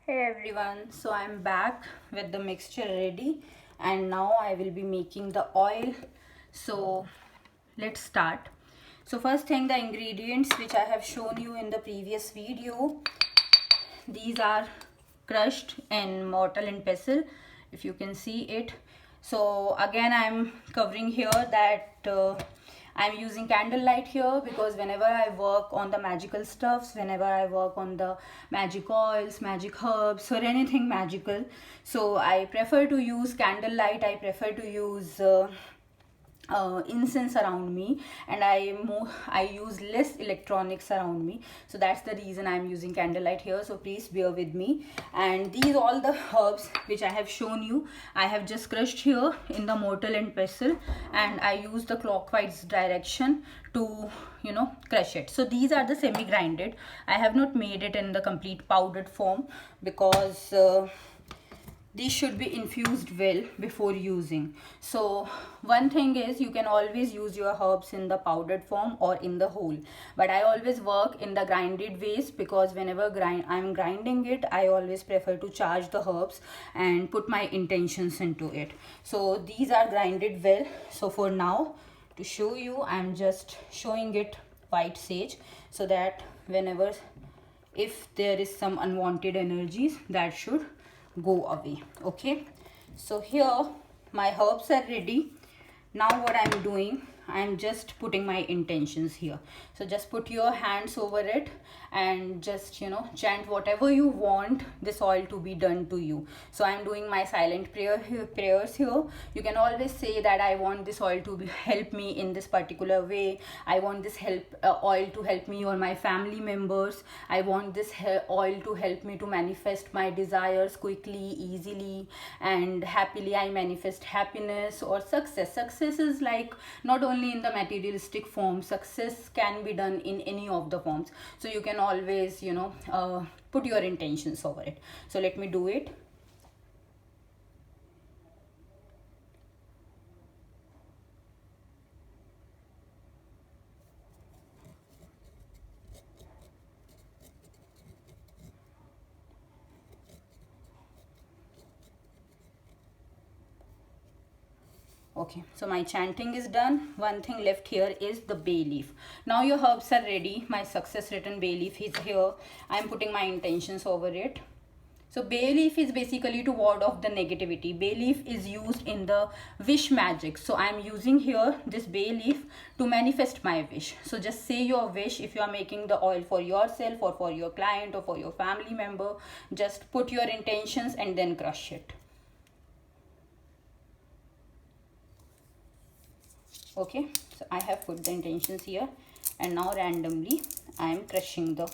Hey everyone, so I'm back with the mixture ready and now I will be making the oil. So let's start. So first thing, the ingredients which I have shown you in the previous video, these are crushed in mortar and pestle, if you can see it. So again I'm covering here that I'm using candlelight here because whenever I work on the magical stuffs, whenever I work on the magic oils, magic herbs or anything magical, so I prefer to use candlelight. I prefer to use incense around me, and I use less electronics around me, so that's the reason I'm using candlelight here. So please bear with me. And these all the herbs which I have shown you, I have just crushed here in the mortar and pestle, and I use the clockwise direction to crush it. So these are the semi grinded. I have not made it in the complete powdered form because these should be infused well before using. So one thing is, you can always use your herbs in the powdered form or in the whole, but I always work in the grinded ways because whenever I'm grinding it, I always prefer to charge the herbs and put my intentions into it. So these are grinded well. So for now, to show you, I'm just showing it white sage, so that whenever, if there is some unwanted energies, that should go away. Okay, so here my herbs are ready. Now what I'm doing, I'm just putting my intentions here. So just put your hands over it and just chant whatever you want this oil to be done to you. So I'm doing my silent prayers here. You can always say that I want this oil to help me in this particular way. I want this oil to help me or my family members. I want this oil to help me to manifest my desires quickly, easily and happily. I manifest happiness or success. Success is like not only in the materialistic form. Success can be done in any of the forms. So you can always put your intentions over it. So let me do it. Okay, so my chanting is done. One thing left here is the bay leaf. Now your herbs are ready. My success written bay leaf is here. I'm putting my intentions over it. So bay leaf is basically to ward off the negativity. Bay leaf is used in the wish magic. So I'm using here this bay leaf to manifest my wish. So just say your wish. If you are making the oil for yourself or for your client or for your family member, just put your intentions and then crush it. Okay, so I have put the intentions here, and now randomly I am crushing the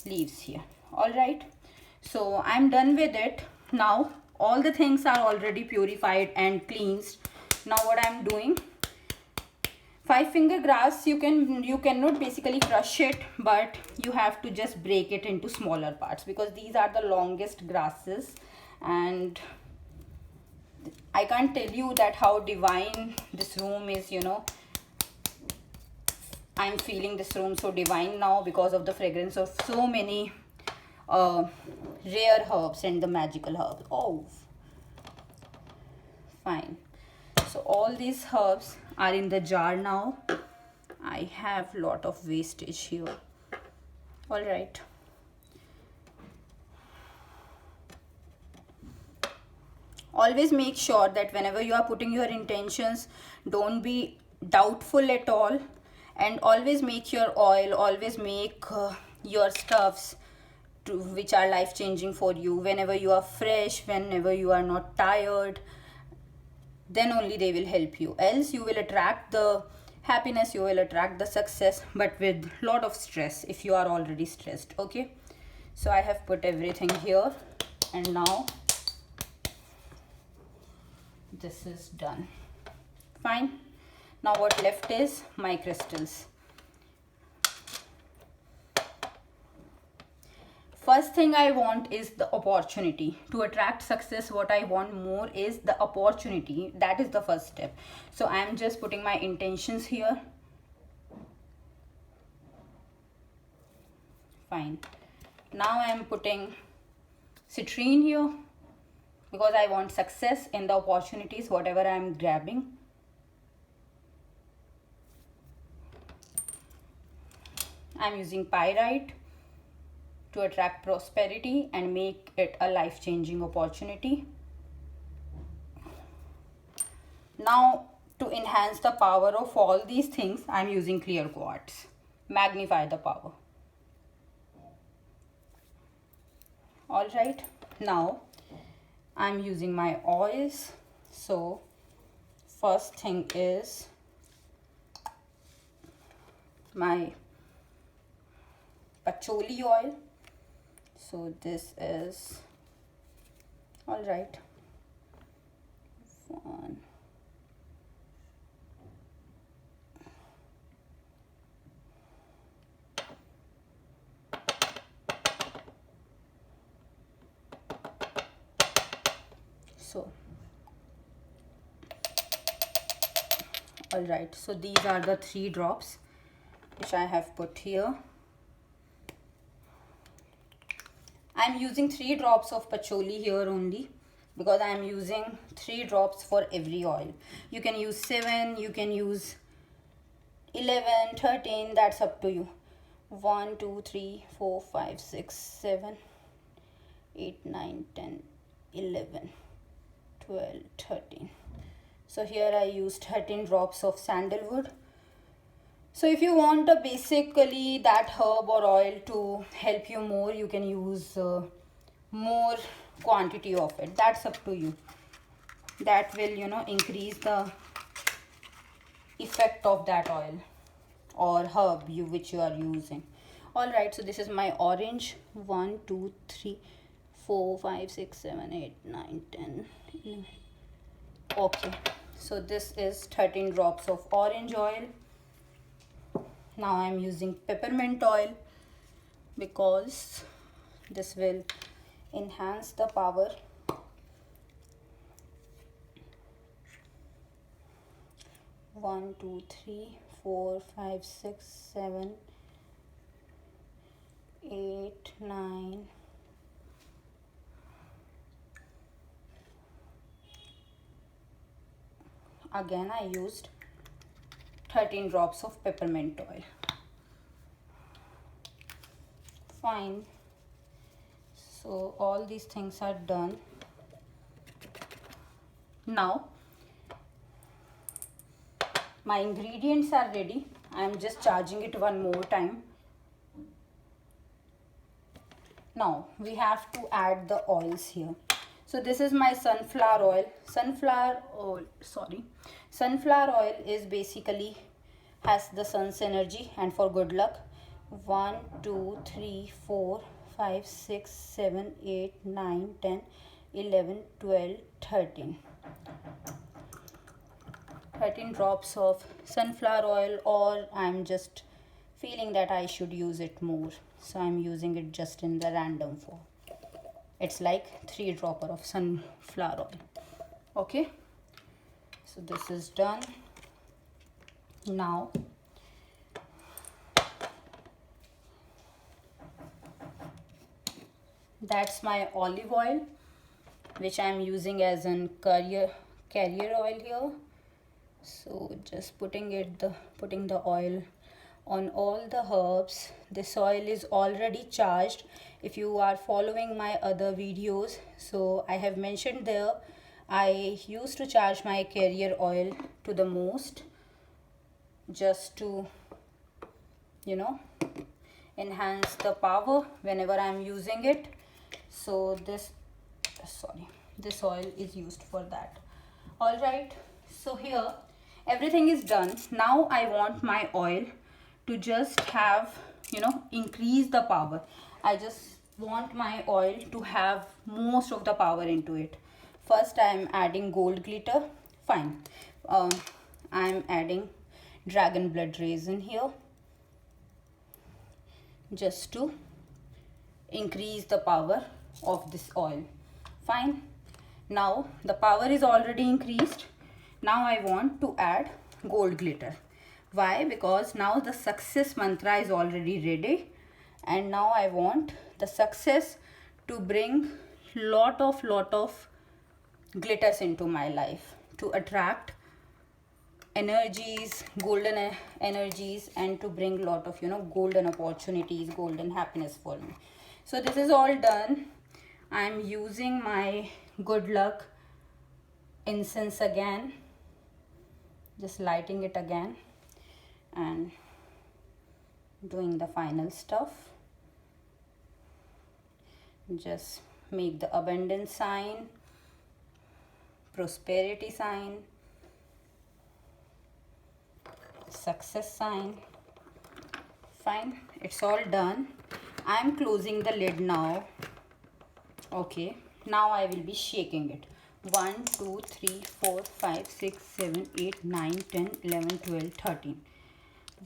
leaves here. All right, so I'm done with it. Now all the things are already purified and cleansed. Now what I'm doing, 5-finger grass, you cannot basically crush it, but you have to just break it into smaller parts because these are the longest grasses, and I can't tell you that how divine this room is. I'm feeling this room so divine now because of the fragrance of so many rare herbs and the magical herbs. Oh, fine. So all these herbs are in the jar now. I have lot of wastage here. All right. Always make sure that whenever you are putting your intentions, don't be doubtful at all, and always make your oil, always make your stuffs which are life changing for you. Whenever you are fresh, whenever you are not tired, then only they will help you. Else you will attract the happiness, you will attract the success, but with lot of stress if you are already stressed. Okay, so I have put everything here, and now this is done. Fine. Now what left is my crystals. First thing I want is the opportunity. To attract success, what I want more is the opportunity. That is the first step. So I am just putting my intentions here. Fine. Now I am putting citrine here because I want success in the opportunities whatever I am grabbing. I'm using pyrite to attract prosperity and make it a life-changing opportunity. Now, to enhance the power of all these things, I'm using clear quartz. Magnify the power. Alright, now I'm using my oils. So, first thing is my patchouli oil. So this is alright. One. So alright, so these are the 3 drops which I have put here. I'm using 3 drops of patchouli here only because I'm using 3 drops for every oil. You can use 7, you can use 11, 13, that's up to you. 1, 2, 3, 4, 5, 6, 7, 8, 9, 10, 11, 12, 13. So here I used 13 drops of sandalwood. So if you want basically that herb or oil to help you more, you can use more quantity of it. That's up to you. That will, increase the effect of that oil or herb which you are using. Alright, so this is my orange. 1, 2, 3, 4, 5, 6, 7, 8, 9, 10, 11. Okay, so this is 13 drops of orange oil. Now I am using peppermint oil because this will enhance the power. 1, 2, 3, 4, 5, 6, 7, 8, 9. Again I used 13 drops of peppermint oil. Fine. So all these things are done. Now my ingredients are ready. I am just charging it one more time. Now we have to add the oils here. So this is my sunflower oil. Sunflower oil is basically has the sun's energy and for good luck. 1, 2, 3, 4, 5, 6, 7, 8, 9, 10, 11, 12, 13. 13 drops of sunflower oil, or I'm just feeling that I should use it more. So I'm using it just in the random form. It's like 3 dropper of sunflower oil. Okay. So this is done. Now that's my olive oil, which I am using as an carrier oil here. So just putting the oil on all the herbs. This oil is already charged. If you are following my other videos, so I have mentioned there, I used to charge my carrier oil to the most, just to enhance the power whenever I am using it. So this oil is used for that. All right, so here everything is done. Now I want my oil to just have increase the power. I just want my oil to have most of the power into it. First I am adding gold glitter. Fine. I am adding dragon blood raisin here just to increase the power of this oil. Fine. Now the power is already increased. Now I want to add gold glitter. Why? Because now the success mantra is already ready, and now I want the success to bring lot of glitters into my life to attract energies, golden energies, and to bring lot of, you know, golden opportunities, golden happiness for me. So this is all done. I'm using my good luck incense again, just lighting it again and doing the final stuff. Just make the abundance sign, prosperity sign, success sign. Fine, it's all done. I'm closing the lid now. Okay, now I will be shaking it. 1 2 3 4 5 6 7 8 9 10 11 12 13.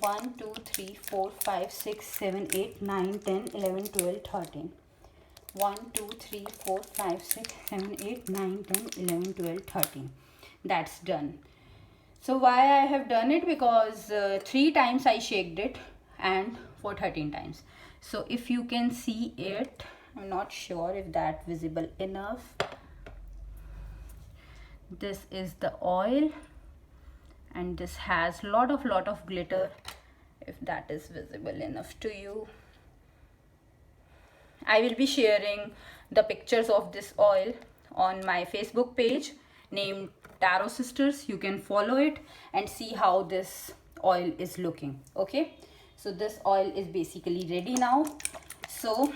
1 2 3 4 5 6 7 8 9 10 11 12 13. 1 2 3 4 5 6 7 8 9 10 11 12 13. That's done. So why I have done it? Because 3 times I shaked it and for 13 times. So if you can see it, I'm not sure if that visible enough. This is the oil and this has lot of glitter, if that is visible enough to you. I will be sharing the pictures of this oil on my Facebook page named Tarot Sisters. You can follow it and see how this oil is looking. Okay, so this oil is basically ready now. So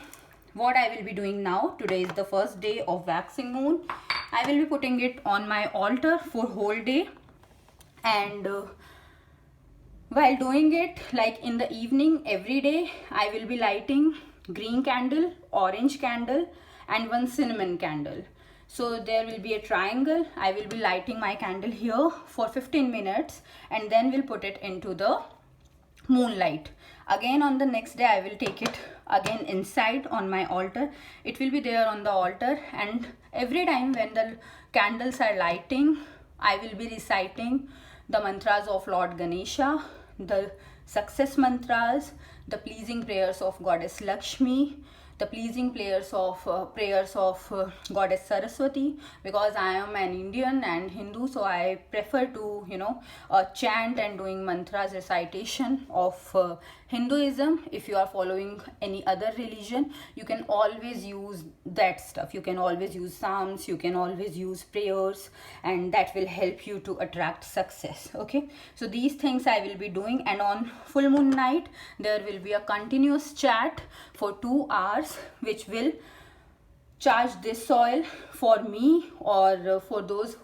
what I will be doing now, today is the first day of waxing moon. I will be putting it on my altar for whole day, and while doing it, like in the evening every day, I will be lighting green candle, orange candle, and one cinnamon candle. So there will be a triangle. I will be lighting my candle here for 15 minutes and then we'll put it into the moonlight. Again on the next day I will take it again inside on my altar. It will be there on the altar, and every time when the candles are lighting, I will be reciting the mantras of Lord Ganesha, the success mantras, the pleasing prayers of Goddess Lakshmi, the pleasing prayers of Goddess Saraswati, because I am an Indian and Hindu, so I prefer to, you know, chant and doing mantras recitation of Hinduism. If you are following any other religion, you can always use that stuff. You can always use psalms, you can always use prayers, and that will help you to attract success. Okay, so these things I will be doing, and on full moon night there will be a continuous chat for 2 hours, which will charge this oil for me or for those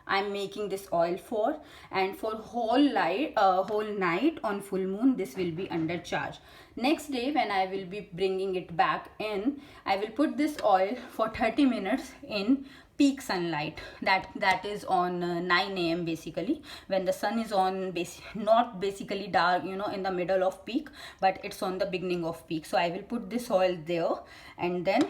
I'm making this oil for, and for whole night on full moon this will be under charge. Next day when I will be bringing it back in, I will put this oil for 30 minutes in peak sunlight. That is on 9 a.m. basically, when the sun is on not basically dark, you know, in the middle of peak, but it's on the beginning of peak. So I will put this oil there, and then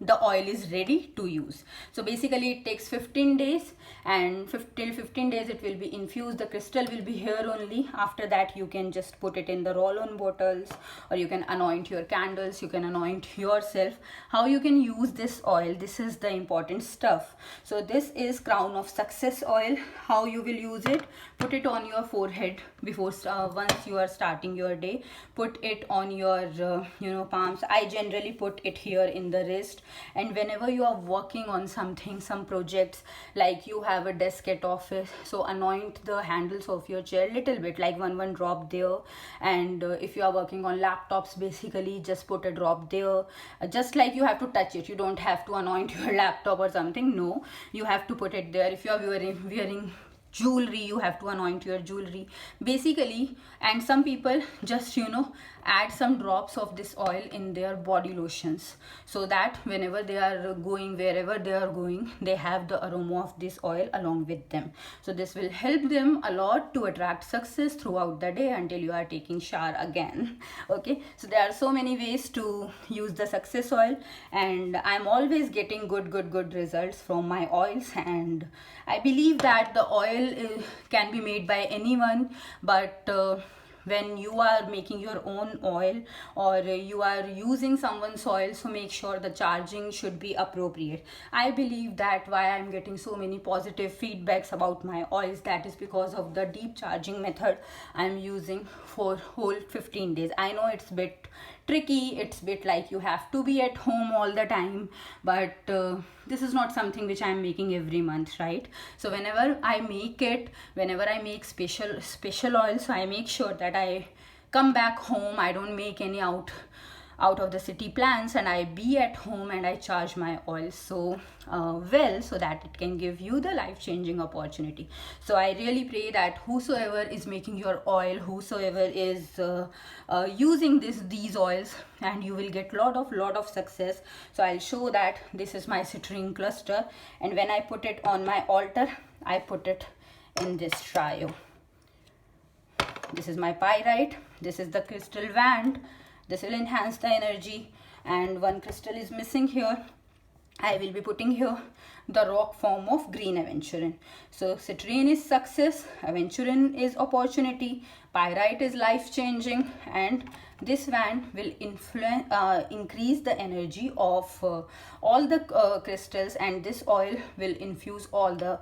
the oil is ready to use. So basically it takes 15 days, and till 15 days it will be infused. The crystal will be here only. After that you can just put it in the roll-on bottles, or you can anoint your candles, you can anoint yourself. How you can use this oil, this is the important stuff. So this is crown of success oil. How you will use it: put it on your forehead before once you are starting your day. Put it on your palms. I generally put it here in the wrist. And whenever you are working on something, some projects, like you have a desk at office, so anoint the handles of your chair little bit, like one drop there. And if you are working on laptops, basically just put a drop there. Just like you have to touch it, you don't have to anoint your laptop or something. No, you have to put it there. If you are wearing jewelry, you have to anoint your jewelry basically. And some people just add some drops of this oil in their body lotions, so that whenever they are going, wherever they are going, they have the aroma of this oil along with them. So this will help them a lot to attract success throughout the day until you are taking shower again. Okay, so there are so many ways to use the success oil, and I'm always getting good results from my oils. And I believe that the oil can be made by anyone, but when you are making your own oil or you are using someone's oil, so make sure the charging should be appropriate. I believe that why I'm getting so many positive feedbacks about my oils, that is because of the deep charging method I'm using for whole 15 days. I know it's bit tricky, it's bit like you have to be at home all the time, but this is not something which I'm making every month, right? So whenever I make special oils, so I make sure that I come back home, I don't make any out of the city plans, and I be at home and I charge my oil so well, so that it can give you the life-changing opportunity. So I really pray that whosoever is making your oil, whosoever is using these oils, and you will get lot of success. So I'll show that this is my citrine cluster, and when I put it on my altar, I put it in this trio. This is my pyrite, this is the crystal wand. This will enhance the energy, and one crystal is missing here. I will be putting here the rock form of green aventurine. So citrine is success, aventurine is opportunity, pyrite is life changing, and this wand will increase the energy of all the crystals, and this oil will infuse all the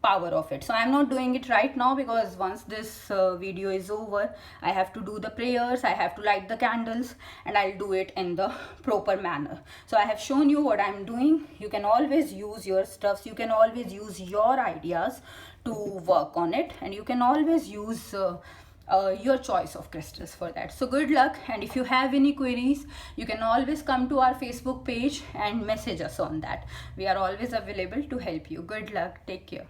power of it. So I'm not doing it right now because once this video is over, I have to do the prayers, I have to light the candles, and I'll do it in the proper manner. So I have shown you what I'm doing. You can always use your stuffs, you can always use your ideas to work on it, and you can always use your choice of crystals for that. So good luck, and if you have any queries, you can always come to our Facebook page and message us on that. We are always available to help you. Good luck, take care.